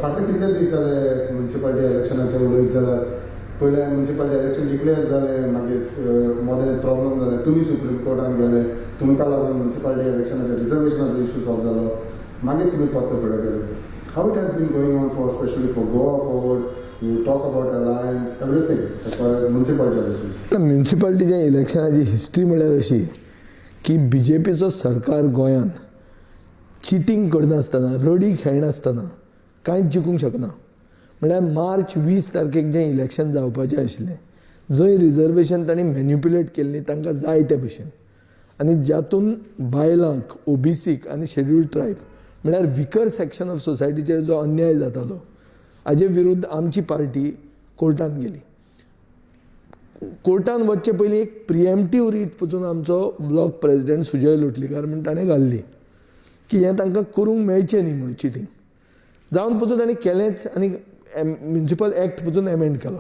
फाटले कितले दीस जाले म्युनिसिपालिटी इलेक्शनाचे उलयत जाल्यार पयले म्युनिसिपालिटी इलेक्शन डिक्लेअर जालें मागीर मोदें प्रॉब्लम जालें तुमी सुप्रीम कोर्टान गेले तुमकां लागून म्युनिसिपालिटी इलेक्शनाचे रिजर्वेशनाचो इश्यू सॉल्व जालो मागीर तुमी परतो फुडें गेले. How it has been going on for especially for Goa Forward you talk about alliance everything as far as municipality election. म्युनिसिपालिटीच्या इलेक्शनाची हिस्ट्री म्हळ्यार अशी की BJPचो सरकार गोंयान चिटींग करनासतना रडी खेळनासतना कांयच जिखूंक शकना. म्हळ्यार मार्च 20 तारखेक जें इलेक्शन जावपाचें आशिल्लें जंय रिजर्वेशन तांणी मॅन्युप्युलेट केल्लीं तांकां जाय ते भशेन आनी ज्यातून बायलांक OBCक आनी शेड्यूल्ड ट्रायब म्हळ्यार विकर सेक्शन ऑफ सोसायटीचेर जो अन्याय जातालो हाजे विरुद्ध आमची पार्टी कोर्टान गेली. कोर्टान वचचे पयलीं एक प्रिएम्प्टीव रीट पसून आमचो ब्लॉक प्रेसिडेंट सुजय लोटलीकर म्हण ताणें घाल्ली की हें तांकां करूंक मेळचें न्ही म्हणून चिटींग. जावन पसून ताणें केलेंच आनी म्युनिसिपल एक्ट पसून एमेंड केलो.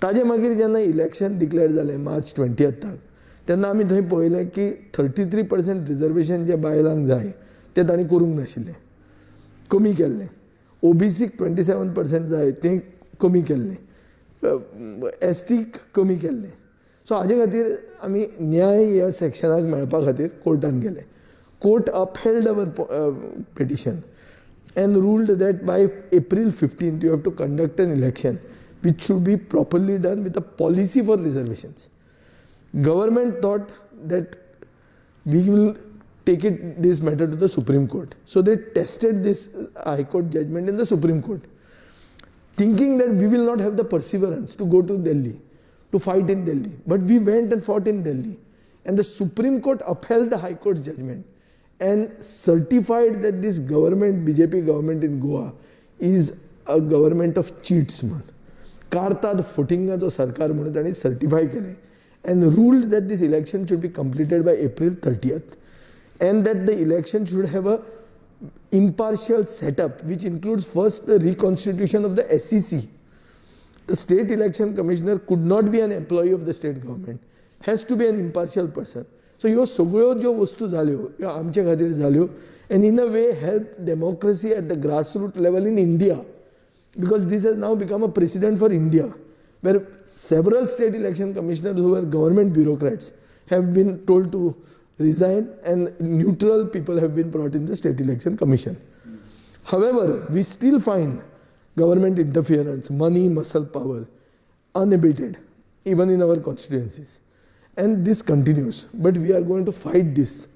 ताजे मागीर जेन्ना इलेक्शन डिक्लेअर जालें मार्च 20 तेन्ना आमी थंय पळयलें की 33% रिजर्वेशन जे बायलांक जाय तें तांणी करूंक नाशिल्लें, कमी केल्लें. OBCक 27% जाय तें कमी केल्लें, STक कमी केल्लें. सो हाजे खातीर आमी न्याय ह्या सेक्शनाक मेळपा खातीर कोर्टान गेले. Court upheld our petition and ruled that by April 15th you have to conduct an election which should be properly done with a policy for reservations. Government thought that we will take this matter to the Supreme Court. So they tested this High Court judgment in the Supreme Court, thinking that we will not have the perseverance to go to Delhi, to fight in Delhi. But we went and fought in Delhi. And the Supreme Court upheld the High Court's judgment and certified that this government, BJP government in Goa, is a government of cheats. Kartad fotingacho sarkar म्हणून ताणी certify केलें and ruled that this election should be completed by April 30th and that the election should have a impartial setup which includes first the reconstitution of the SEC. The state election commissioner could not be an employee of the state government, has to be an impartial person. So ह्यो सगळ्यो ज्यो वस्तू जाल्यो ह्यो आमचे खातीर जाल्यो and in a way helped democracy at the grassroots level in India, because this has now become a precedent for India where several state election commissioners who were government bureaucrats have been told to resign and neutral people have been brought in the state election commission. However, we still find government interference, money, muscle power unabated even in our constituencies. And this continues, but we are going to fight this.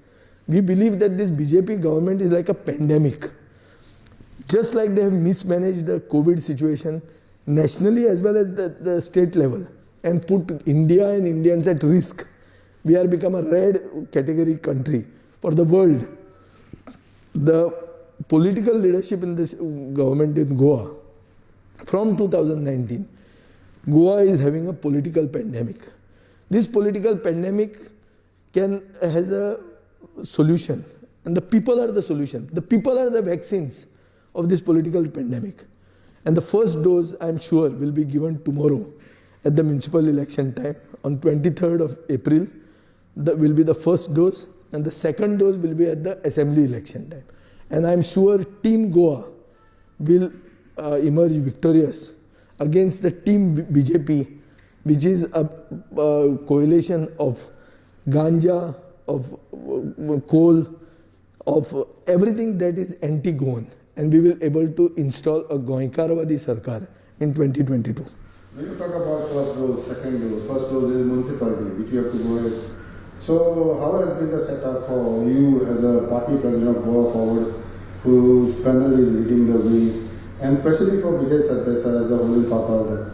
We believe that this BJP government is like a pandemic. Just like they have mismanaged the COVID situation nationally as well as the state level and put India and Indians at risk. We are become a red category country for the world. The political leadership in this government in Goa from 2019, Goa is having a political pandemic. This political pandemic has a solution, and the people are the solution. The people are the vaccines of this political pandemic. And the first dose, I am sure, will be given tomorrow at the municipal election time. On 23rd of April, that will be the first dose, and the second dose will be at the assembly election time. And I am sure Team Goa will emerge victorious against the Team BJP, which is a coalition of ganja, of coal, of everything that is anti-Goan. And we will able to install a Goinkarwadi Sarkar in 2022. When you talk about first dose, second dose, first dose is municipality, which you have to go ahead. So how has been the setup for you as a party president of Goa Forward, whose panel is leading the way, and especially for Vijai Sardesai as a whole Father?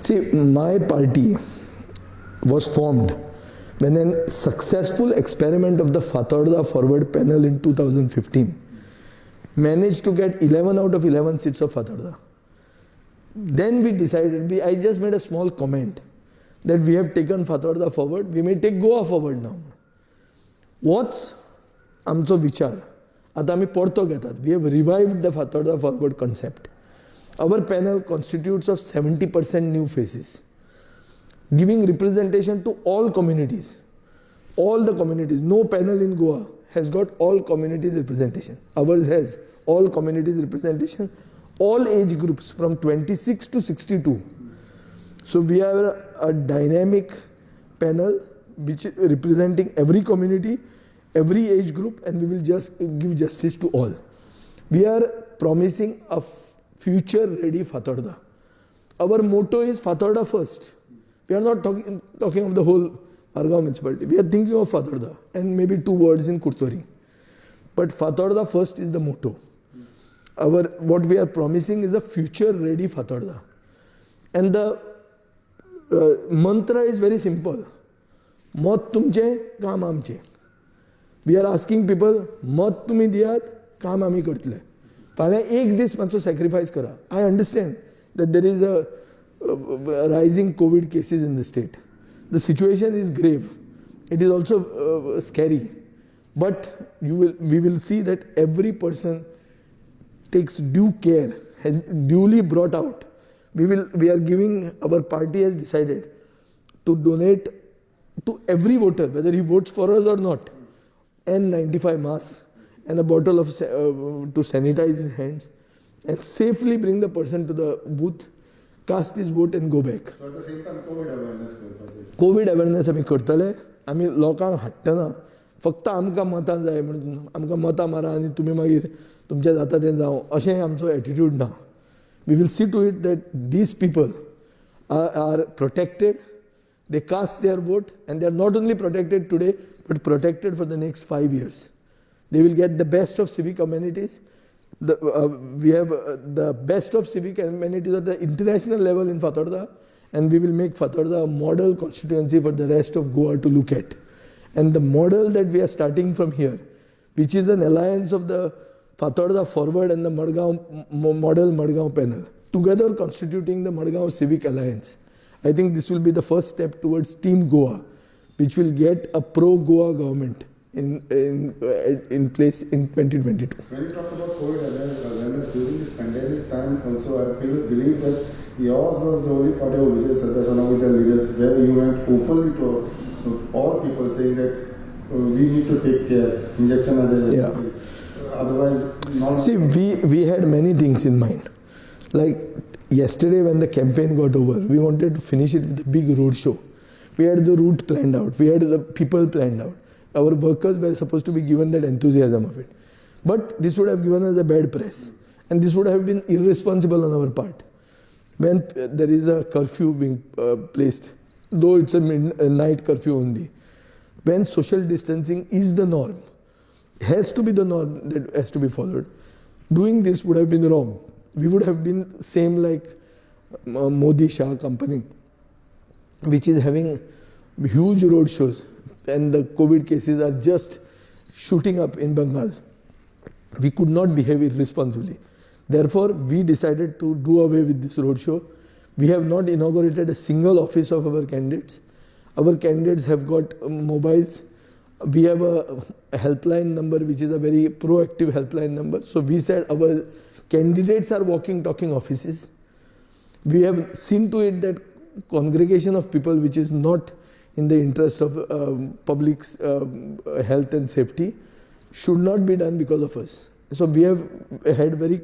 See, my party was formed when a successful experiment of the Fatorda Forward panel in 2015 managed to get 11 out of 11 seats of Fatorda. Then we decided, I just made a small comment that we have taken Fatorda forward, we may take Goa forward now. What's आमचो विचार? आता आमी परतो घेतात. We have revived the Fatorda forward concept. Our panel constitutes of 70% new faces, giving representation to all communities. All the communities. No panel in Goa has got all communities representation. Ours has all communities representation, all age groups from 26 to 62. So we have a dynamic panel which is representing every community, every age group, and we will just give justice to all. We are promising a future-ready Fatarda. Our motto is Fatarda first. We are not talking of the whole Margao municipality. We are thinking of Fatarda and maybe 2 words in Kurtori. But Fatarda first is the motto. What we are promising is a future-ready Fatarda. And the mantra is very simple. Mat tumche, kaam amche. We are asking people, mat tumi diyat, kaam ami kartले. फाल्यां एक दीस मातसो sacrifice करा. I understand that there is a rising COVID cases in the state. The situation is grave. It is also scary. But we will see that every person takes due care, has duly brought out. We are giving, our party has decided to donate to every voter, whether he votes for us or not, N95 masks and a bottle of to sanitize his hands and safely bring the person to the booth, cast his vote and go back. So at the same time, COVID awareness. COVID awareness आमी करतले. आमी लोकांक हाडटना फक्त आमकां मतां जाय म्हणून आमकां मतां मारा आनी तुमी मागीर तुमचें जाता तें जावं अशें आमचो एटिट्यूड ना. We will see to it that these people are protected. They cast their vote and they are not only protected today but protected for the next 5 years. They will get the best of civic amenities. We have the best of civic amenities at the international level in Fatarda, and we will make Fatarda a model constituency for the rest of Goa to look at. And the model that we are starting from here, which is an alliance of the Fatarda Forward and the model Margao panel, together constituting the Margao Civic Alliance. I think this will be the first step towards Team Goa, which will get a pro-Goa government in place in 2022. When you talk about COVID awareness during this pandemic time, also I believe that yours was the only party of Vijai Sardesai with the leaders where you went openly to all people saying that we need to take care, injection otherwise not. See, we had many things in mind. Like yesterday when the campaign got over, we wanted to finish it with a big road show. We had the route planned out, we had the people planned out. Our workers were supposed to be given that enthusiasm of it. But this would have given us a bad press. And this would have been irresponsible on our part. When there is a curfew being placed, though it's a night curfew only, when social distancing is the norm, has to be the norm that has to be followed, doing this would have been wrong. We would have been same like Modi Shah company, which is having huge road shows. And the COVID cases are just shooting up in Bengal. We could not behave irresponsibly. Therefore, we decided to do away with this roadshow. We have not inaugurated a single office of our candidates. Our candidates have got mobiles. We have a helpline number, which is a very proactive helpline number. So we said our candidates are walking, talking offices. We have seen to it that congregation of people, which is not in the interest of public's health and safety, should not be done because of us. So we have had very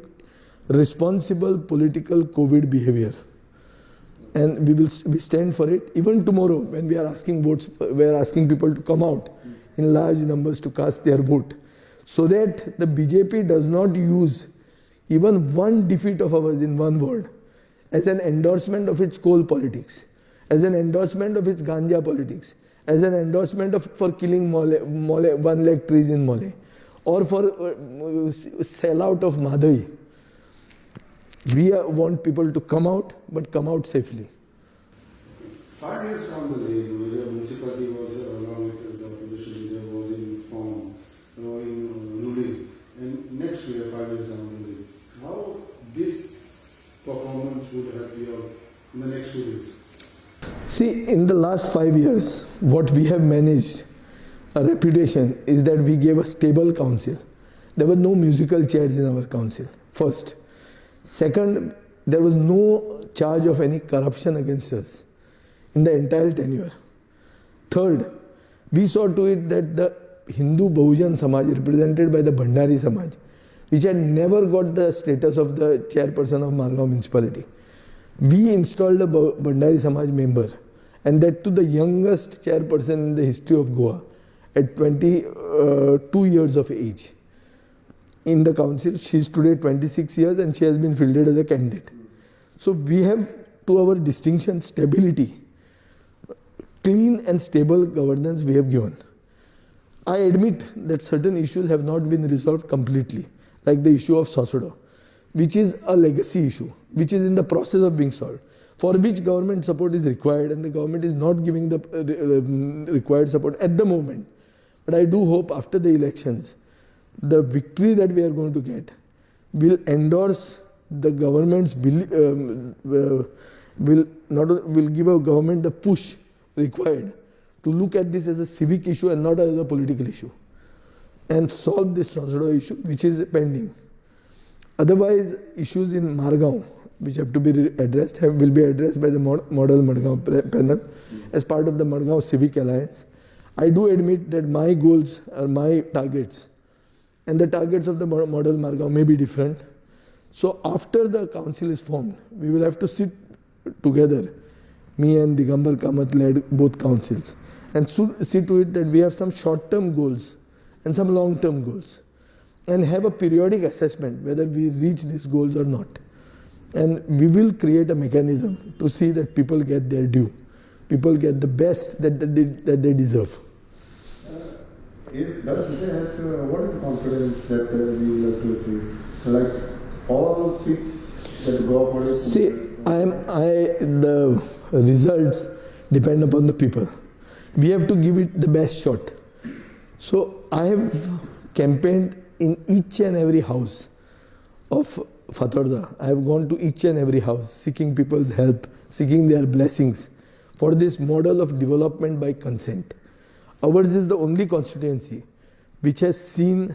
responsible political COVID behavior. And we stand for it. Even tomorrow, when we are asking votes, we are asking people to come out in large numbers to cast their vote, so that the BJP does not use even one defeat of ours in one word as an endorsement of its coal politics, as an endorsement of its ganja politics, as an endorsement for killing 1 lakh trees in Mole, or for sellout of Madhai. We want people to come out, but come out safely. 5 years down the lane, where municipality was along with the opposition leader was in form, in ruling, and next year, 5 years down the lane, how this performance would help you in the next 2 years? See, in the last 5 years, what we have managed, a reputation, is that we gave a stable council. There were no musical chairs in our council, first. Second, there was no charge of any corruption against us in the entire tenure. Third, we saw to it that the Hindu Bahujan Samaj, represented by the Bhandari Samaj, which had never got the status of the chairperson of Margao municipality. We installed a Bandari Samaj member, and that to the youngest chairperson in the history of Goa at 22 years of age. In the council, she is today 26 years and she has been fielded as a candidate. So we have, to our distinction, stability, clean and stable governance we have given. I admit that certain issues have not been resolved completely, like the issue of Sosodo, which is a legacy issue, which is in the process of being solved, for which government support is required, and the government is not giving the required support at the moment. But I do hope after the elections, the victory that we are going to get will endorse the government's will give a government the push required to look at this as a civic issue and not as a political issue, and solve this Sosodo issue which is pending. Otherwise, issues in Margao which have to be addressed will be addressed by the Model Margao panel as part of the Margao Civic Alliance. I do admit that my goals are my targets, and the targets of the Model Margao may be different. So after the council is formed, we will have to sit together, me and Digambar Kamath led both councils, and see to it that we have some short-term goals and some long-term goals, and have a periodic assessment whether we reach these goals or not. And we will create a mechanism to see that people get their due, people get the best that they deserve. Does Vijay has what is the confidence that we will have to see? Like all seats that go up? See, the results depend upon the people. We have to give it the best shot. So I have campaigned in each and every house of Fatorda. I have gone to each and every house, seeking people's help, seeking their blessings for this model of development by consent. Ours is the only constituency which has seen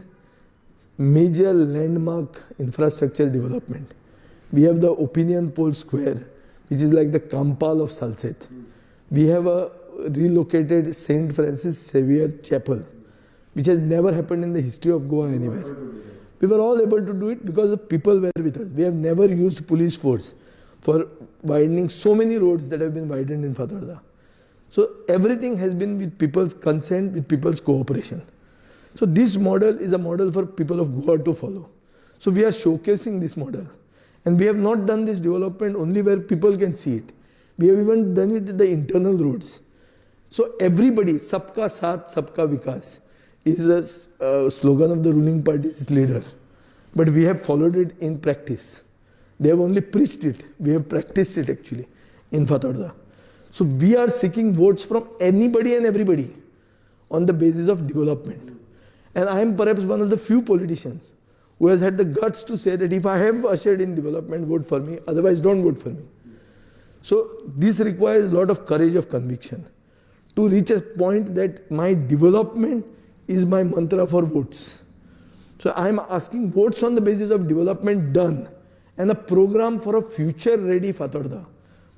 major landmark infrastructure development. We have the Opinion Poll Square, which is like the Kampal of Salset. We have a relocated St. Francis Xavier Chapel, which has never happened in the history of Goa anywhere. We were all able to do it because the people were with us. We have never used police force for widening so many roads that have been widened in Fatorda. So everything has been with people's consent, with people's cooperation. So this model is a model for people of Goa to follow. So we are showcasing this model. And we have not done this development only where people can see it. We have even done it in the internal roads. So everybody, Sabka Saath, Sabka Vikas, is a slogan of the ruling party's leader. But we have followed it in practice. They have only preached it. We have practiced it actually in Fatorda. So we are seeking votes from anybody and everybody on the basis of development. And I am perhaps one of the few politicians who has had the guts to say that if I have ushered in development, vote for me, otherwise don't vote for me. So this requires a lot of courage of conviction to reach a point that my development is my mantra for votes. So I am asking votes on the basis of development done and a program for a future-ready Fatorda.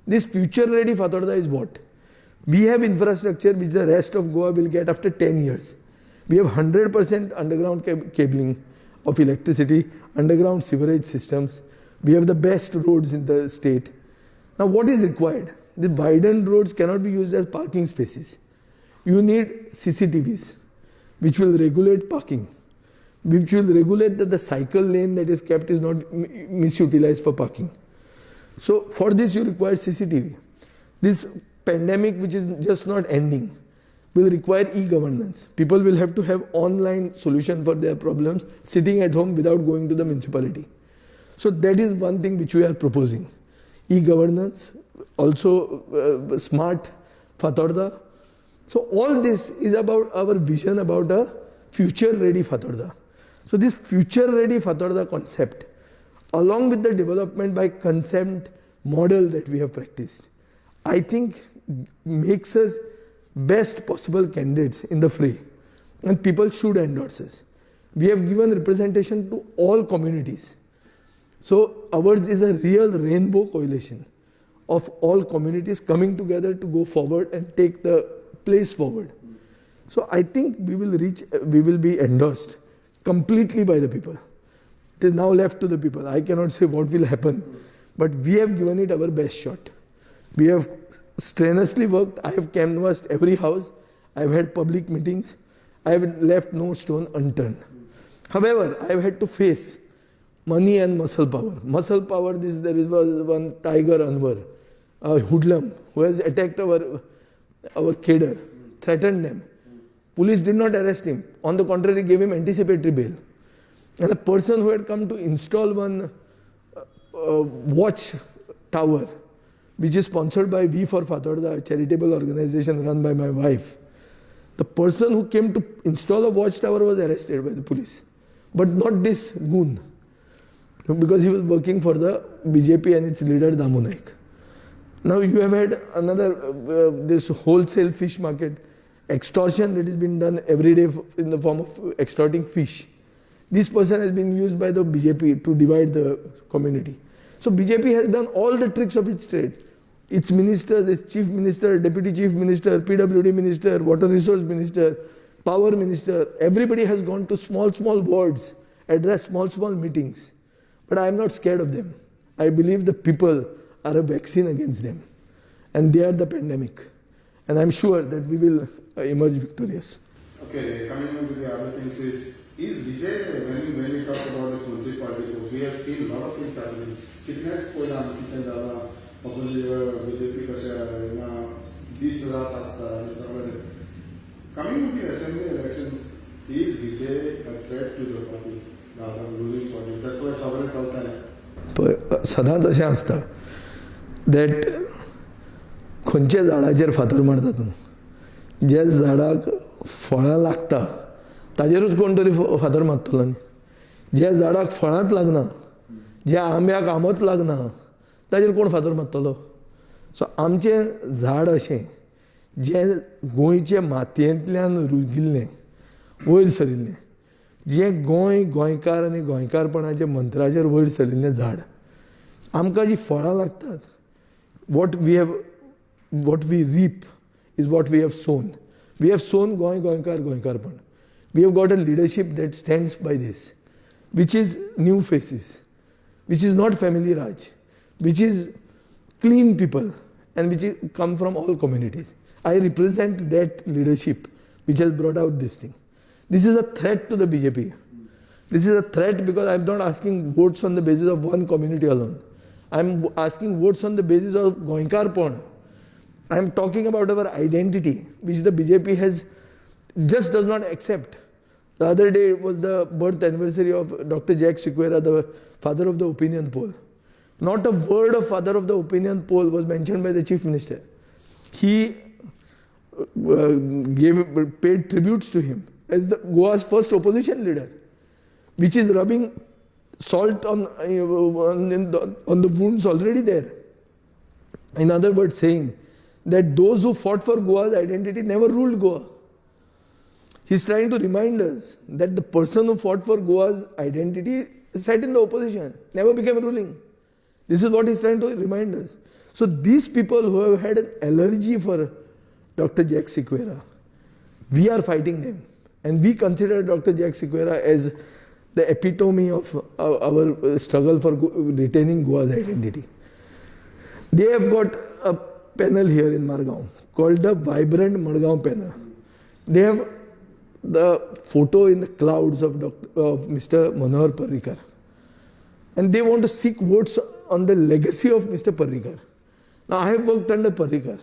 This future-ready Fatorda is what? We have infrastructure which the rest of Goa will get after 10 years. We have 100% underground cabling of electricity, underground sewerage systems. We have the best roads in the state. Now what is required? The widened roads cannot be used as parking spaces. You need CCTVs, which will regulate parking, which will regulate that the cycle lane that is kept is not misutilized for parking. So for this you require CCTV. This pandemic, which is just not ending, will require e-governance. People will have to have online solution for their problems sitting at home without going to the municipality. So that is one thing which we are proposing. E-governance, also smart Fatorda. So all this is about our vision about a future-ready Fatorda. So this future-ready Fatorda concept, along with the development by consent model that we have practiced, I think makes us best possible candidates in the fray. And people should endorse us. We have given representation to all communities. So ours is a real rainbow coalition of all communities coming together to go forward and take the place forward. So I think we will be endorsed completely by the people. It is now left to the people. I cannot say what will happen, but we have given it our best shot. We have strenuously worked. I have canvassed every house. I have had public meetings. I have left no stone unturned. However, I have had to face money and muscle power. Muscle power, there is one Tiger Anwar, a hoodlum, who has attacked our cadre, threatened them. Police did not arrest him. On the contrary, gave him anticipatory bail. And a person who had come to install one watch tower, which is sponsored by We for Fatorda, a charitable organization run by my wife. The person who came to install a watchtower was arrested by the police. But not this goon, because he was working for the BJP and its leader Damu Naik. Now you have had another, this wholesale fish market, extortion that has been done every day in the form of extorting fish. This person has been used by the BJP to divide the community. So BJP has done all the tricks of its trade. Its ministers, its chief minister, deputy chief minister, PWD minister, water resource minister, power minister, everybody has gone to small wards, address small meetings. But I am not scared of them. I believe the people are a vaccine against them. And they are the pandemic. And I am sure that we will emerge victorious. Okay, coming on to the other things is Vijay, when we talk about this municipality, we have seen a lot of things happening. Kitneच पयला कितने ज़्यादा BJP कशा this रात आस्था coming to the assembly elections, is Vijay a threat to the party, the ruling party? That's why सवाल चलता है. सदांच अशें आसता that खंयच्या झाडाचेर फातर मारता तूं, ज्या झाडाक फळां लागता ताजेरूच कोण तरी फातर मारतलो न्ही. ज्या झाडाक फळांच लागना, ज्या आंब्याक आंबोच लागना, ताजेर कोण फातर मारतलो. सो आमचें झाड अशें जें गोंयचे मातयेंतल्यान रुजिल्लें, वयर सरिल्लें, जें गोंयकार आनी गोंयकारपणाच्या मंत्राचेर वयर सरिल्लें झाड. आमकां जीं फळां लागतात, what we reap is what we have sown. We have sown goinkarpan. We have got a leadership that stands by this, which is new faces, which is not family Raj, which is clean people, and which come from all communities. I represent that leadership which has brought out this thing. This is a threat to the BJP. This is a threat because I am not asking votes on the basis of one community alone. I am asking votes on the basis of Goinkarpon. I am talking about our identity, which the BJP just does not accept. The other day was the birth anniversary of Dr. Jack Sequeira, the father of the opinion poll. Not a word of father of the opinion poll was mentioned by the chief minister. He paid tributes to him as the Goa's first opposition leader, which is rubbing salt on the wounds already there. In other words, saying that those who fought for Goa's identity never ruled Goa. He's trying to remind us that the person who fought for Goa's identity sat in the opposition, never became ruling. This is what he's trying to remind us. So these people who have had an allergy for Dr. Jack Sequeira, we are fighting them. And we consider Dr. Jack Sequeira as the epitome of our struggle for retaining Goa's identity. They have got a panel here in Margaon called the Vibrant Margaon Panel. They have the photo in the clouds of Mr. Manohar Parrikar. And they want to seek votes on the legacy of Mr. Parrikar. Now I have worked under Parrikar.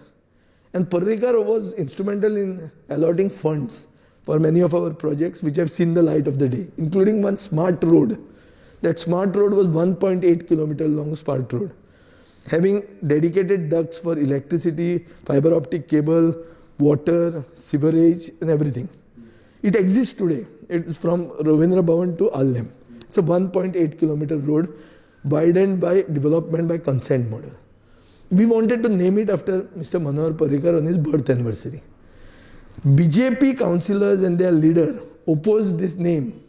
And Parrikar was instrumental in allotting funds for many of our projects which have seen the light of the day, including one smart road. That smart road was 1.8 kilometer long smart road, having dedicated ducts for electricity, fiber optic cable, water, sewerage and everything. It exists today. It's from Ravindra Bhavan to Allem. It's a 1.8 kilometer road widened by development by consent model. We wanted to name it after Mr. Manohar Parrikar on his birth anniversary. BJP councillors and their leader opposed this name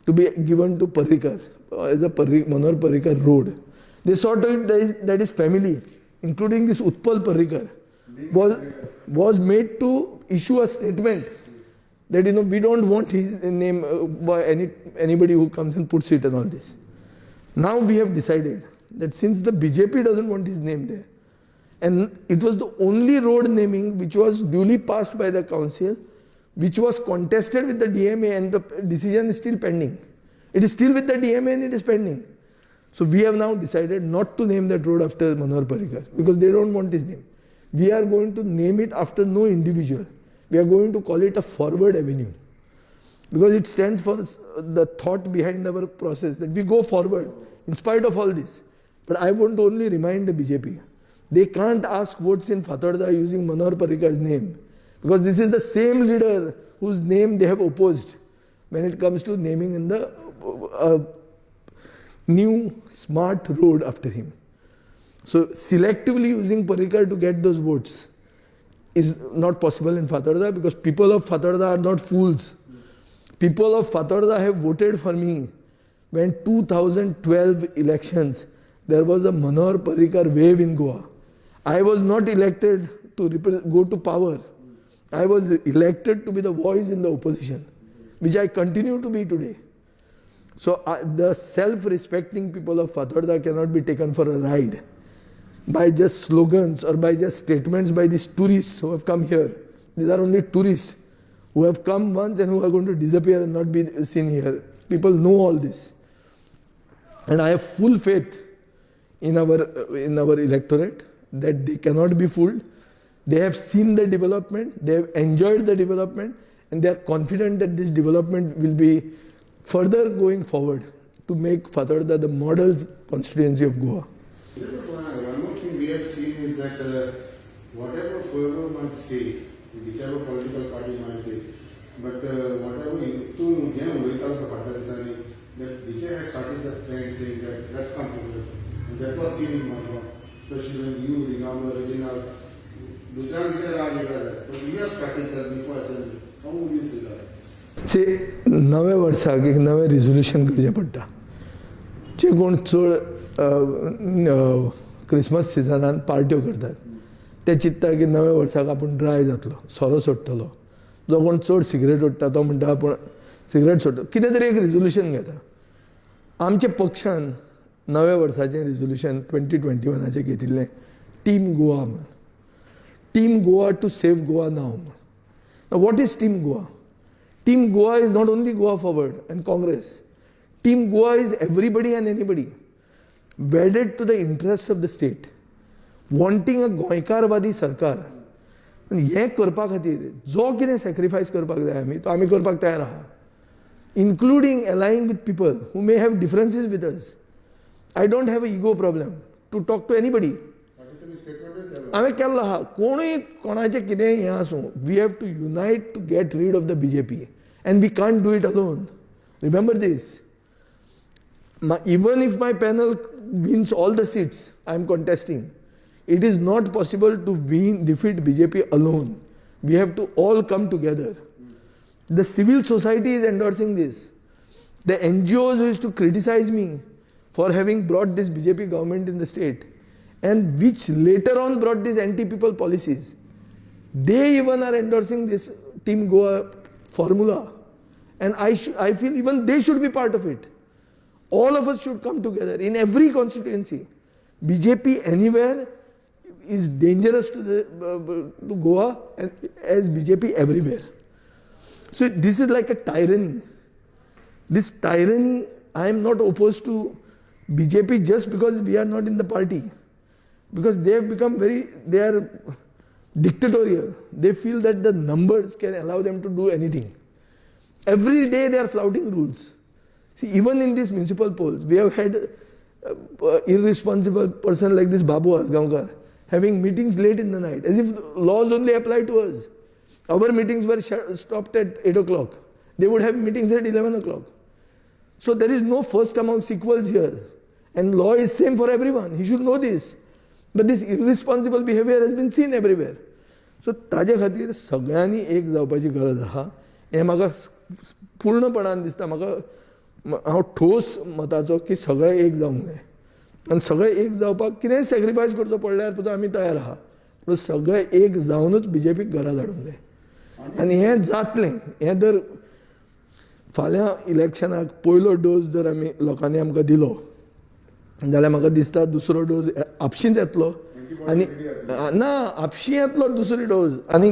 to be given to Parrikar as a Manohar Parrikar road. They saw to it that his family, including this Utpal Parrikar, was made to issue a statement that we don't want his name by anybody who comes and puts it and all this. Now we have decided that since the BJP doesn't want his name there, and it was the only road naming which was duly passed by the council, which was contested with the DMA, and the decision is still pending. It is still with the DMA and it is pending. So we have now decided not to name that road after Manohar Parrikar because they don't want his name. We are going to name it after no individual. We are going to call it a forward avenue because it stands for the thought behind our process that we go forward in spite of all this. But I want to only remind the BJP, they can't ask votes in Fatarda using Manohar Parrikar's name because this is the same leader whose name they have opposed when it comes to naming in the new smart road after him. So selectively using Parrikar to get those votes is not possible in Fatarda because people of Fatarda are not fools. People of Fatarda have voted for me when 2012 elections there was a Manohar Parrikar wave in Goa. I was not elected to go to power. I was elected to be the voice in the opposition, which I continue to be today. So the self-respecting people of Fatarda cannot be taken for a ride by just slogans or by just statements by these tourists who have come here. These are only tourists who have come once and who are going to disappear and not be seen here. People know all this. And I have full faith in our electorate that they cannot be fooled. They have seen the development, they have enjoyed the development, and they are confident that this development will be further going forward to make Fatarda the model constituency of Goa. One more thing we have seen is that whatever whoever might say, whichever political party might say, but whatever that Vijai has started the trend saying that let's come together. And that was seen in Malwa, especially when you, the Ringamu, original, Dusan leader are leaders. But we have started that before assembly. How would you see that? से नवे वर्साक एक नवे resolution करचें पडटा जे कोण चड Christmas सिजनान पार्ट्यो करतात ते चिंतता की नव्या वर्साक आपूण ड्राय जातलो सोरो सोडटलो जो कोण चड सिगरेट ओडटा तो म्हणटा आपूण सिगरेट सोडटलो कितें तरी एक रिजोल्यूशन घेता आमच्या पक्षान नव्या वर्साचें रिजोल्यूशन 2021 घेतिल्लें टीम गोवा म्हण team Goa to save Goa नाव म्हण what is team Goa Team Goa is not only Goa Forward and Congress. Team Goa is everybody and anybody wedded to the interests of the state, wanting a गोंयकारवादी सरकार. हें करपा खातीर जो कितें sacrifice करपाक जाय आमी तो आमी करपाक तयार आहा, including allying with people who may have differences with us. I don't have an ego problem to talk to anybody. हांवें केल्लो आहा कोणूय कोणाचें कितें हें आसूं we have to unite to get rid of the BJP. And we can't do it alone. Remember this. Even if my panel wins all the seats I am contesting, it is not possible to defeat BJP alone. We have to all come together. The civil society is endorsing this. The NGOs who used to criticize me for having brought this BJP government in the state, and which later on brought these anti-people policies, they even are endorsing this Team Goa formula. And I feel even they should be part of it. All of us should come together in every constituency. BJP anywhere is dangerous to Goa and as BJP everywhere. So this is like a tyranny. This tyranny, I am not opposed to BJP just because we are not in the party. Because they have become they are dictatorial. They feel that the numbers can allow them to do anything. Every day they are flouting rules. See, even in these municipal polls, we have had irresponsible person like this Babu Asgaonkar having meetings late in the night, as if laws only apply to us. Our meetings were stopped at 8 o'clock. They would have meetings at 11 o'clock. So there is no first amongst equals here. And law is same for everyone. He should know this. But this irresponsible behavior has been seen everywhere. So ताजे खातीर सगळ्यांनी एक जावपाची गरज आहा हें म्हाका पूर्णपणान दिसता. म्हाका हांव ठोस मताचो की सगळे एक जावंक जाय आनी सगळे एक जावपाक कितेंय सॅक्रिफायस करचो पडल्यार सुद्दां आमी तयार आहा, पूण सगळे एक जावनूच BJPक घरा धाडूंक जाय. आनी हें जातलें. हें जर फाल्यां इलेक्शनाक पयलो डोस जर आमी लोकांनी आमकां दिलो जाल्यार म्हाका दिसता दुसरो डोस आपशींच येतलो. आनी ना आपशी येतलो दुसरी डोस. आनी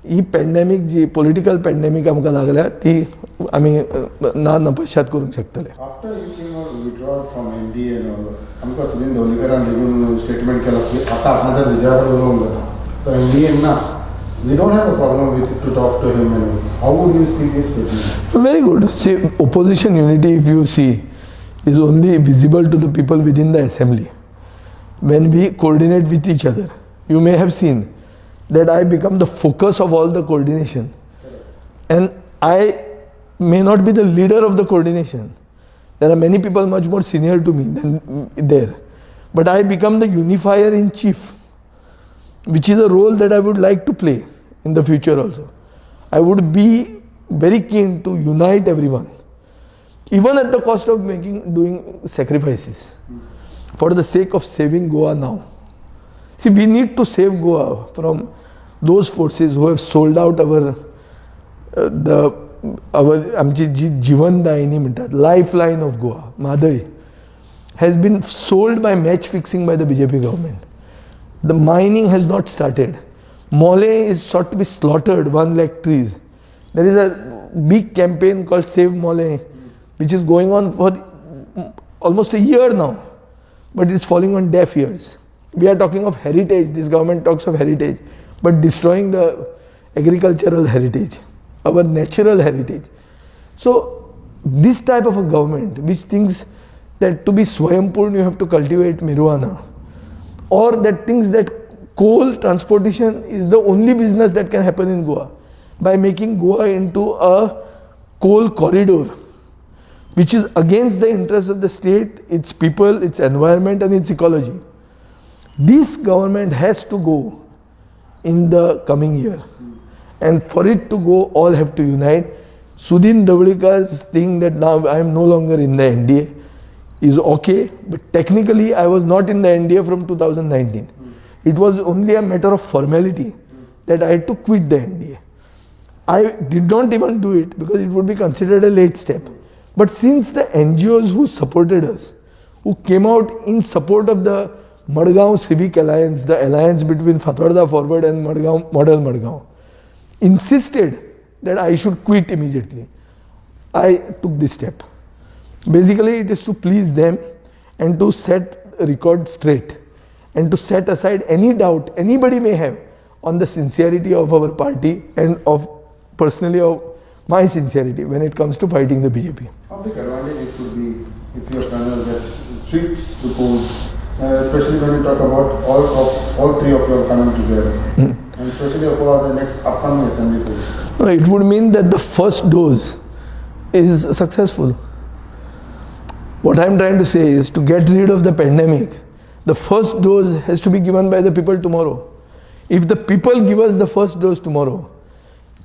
ही पॅन्डेमीक जी पॉलिटिकल पॅन्डेमीक आमकां लागल्या ती आमी ना नपश्यात करूंक शकतले. After you came out withdraw from NDA आमकां सुनील ढवळीकरान लेगून स्टेटमेंट केलो की आतां आपणाच्या विजयावर उलोवंक जाता. So एनडीए ना we don't have a problem with to talk to him. And how would you see this statement? Very good. See, opposition unity, if you see, is only visible to the people within the assembly. When we coordinate with each other, you may have seen that I become the focus of all the coordination. And I may not be the leader of the coordination. There are many people much more senior to me than there. But I become the unifier in chief, which is a role that I would like to play in the future also. I would be very keen to unite everyone, even at the cost of doing sacrifices for the sake of saving Goa now. See, we need to save Goa from those forces who have sold out आमची जी जीवनदायिनी म्हणटात lifeline of Goa, Madai, has been sold by match fixing by the BJP government. The mining has not started. Mole is sought to be slaughtered, 1 lakh trees. There is a big campaign called Save Mole, which is going on for almost a year now, but it's falling on deaf ears. We are talking of heritage. This government talks of heritage, but destroying the agricultural heritage, our natural heritage. So this type of a government which thinks that to be Swayambhur you have to cultivate marijuana, or that thinks that coal transportation is the only business that can happen in Goa by making Goa into a coal corridor, which is against the interests of the state, its people, its environment and its ecology. This government has to go in the coming year, and for it to go all have to unite. Sudhin Davlikar's thing that now I am no longer in the NDA is okay, but technically I was not in the NDA from 2019. It was only a matter of formality that I had to quit the NDA. I did not even do it because it would be considered a late step. But since the NGOs who supported us, who came out in support of the Madgaon Civic Alliance, the alliance between Fatorda Forward and Madgaon, Model Madgaon, insisted that I should quit immediately, I took this step. Basically, it is to please them and to set a record straight, and to set aside any doubt anybody may have on the sincerity of our party and of personally of my sincerity when it comes to fighting the BJP. How big advantage it could be if your panel gets sweeps to polls, especially when you talk about all three of you are coming together, and especially for the next upcoming assembly polls? No, it would mean that the first dose is successful. What I am trying to say is to get rid of the pandemic, the first dose has to be given by the people tomorrow. If the people give us the first dose tomorrow,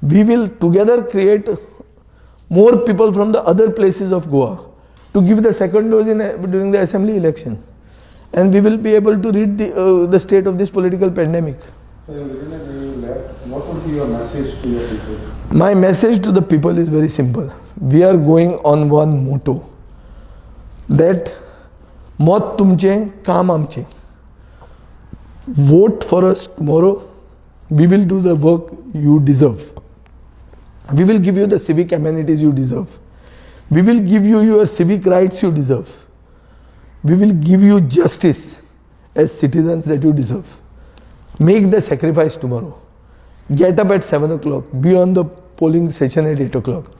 we will together create more people from the other places of Goa to give the second dose during the assembly elections. And we will be able to rid the state of this political pandemic. So, within a day left, what would be your message to your people? My message to the people is very simple. We are going on one motto, that मत तुमचें काम आमचें. Vote for us tomorrow. We will do the work you deserve. We will give you the civic amenities you deserve. We will give you your civic rights you deserve. We will give you justice as citizens that you deserve. Make the sacrifice tomorrow. Get up at 7 o'clock. Be on the polling session at 8 o'clock.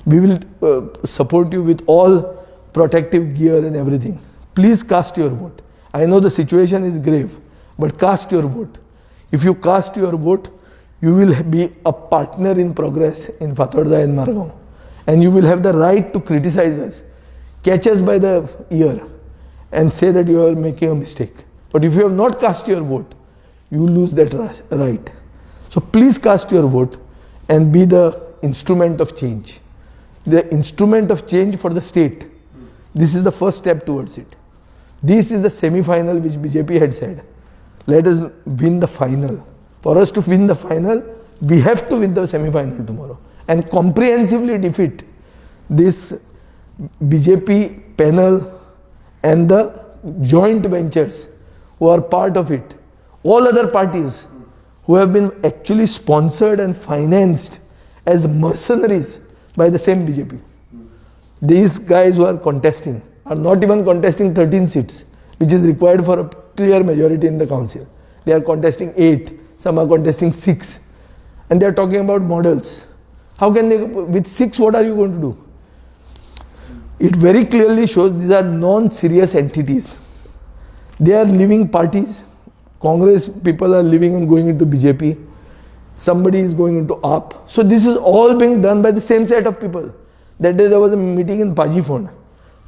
We will support you with all protective gear and everything. Please cast your vote. I know the situation is grave, but cast your vote. If you cast your vote, you will be a partner in progress in Fatorda and Margaon. And you will have the right to criticize us, catch us by the ear, and say that you are making a mistake. But if you have not cast your vote, you lose that right. So please cast your vote and be the instrument of change. The instrument of change for the state. This is the first step towards it. This is the semi-final which BJP had said. Let us win the final. For us to win the final, we have to win the semi-final tomorrow and comprehensively defeat this BJP panel and the joint ventures who are part of it. All other parties who have been actually sponsored and financed as mercenaries by the same BJP. These guys who are contesting are not even contesting 13 seats, which is required for a clear majority in the council. They are contesting 8, some are contesting 6, and they are talking about models. How can they, with 6, what are you going to do? It very clearly shows these are non-serious entities. They are leaving parties. Congress people are leaving and going into BJP. Somebody is going into AAP. So this is all being done by the same set of people. That day there was a meeting in Pajifond,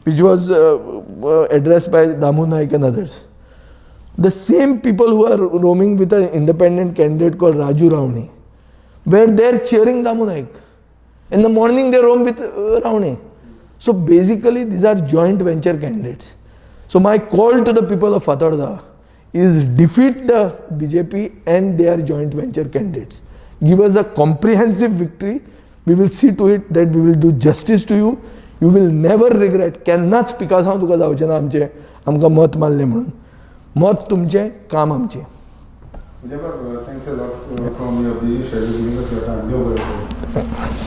which was addressed by Damu Naik and others. The same people who are roaming with an independent candidate called Raju Ravni were there cheering Damu Naik. In the morning they roam with Ravni. So basically these are joint venture candidates. So my call to the people of Fatarda is defeat the BJP and their joint venture candidates. Give us a comprehensive victory. We will see to it that we will do justice to you. You will never regret. केन्नाच पिकासांव तुका जावचें ना आमचें आमकां मत मारलें म्हणून. मत तुमचें, काम आमचें. Thanks a lot from your busy schedule giving us your time.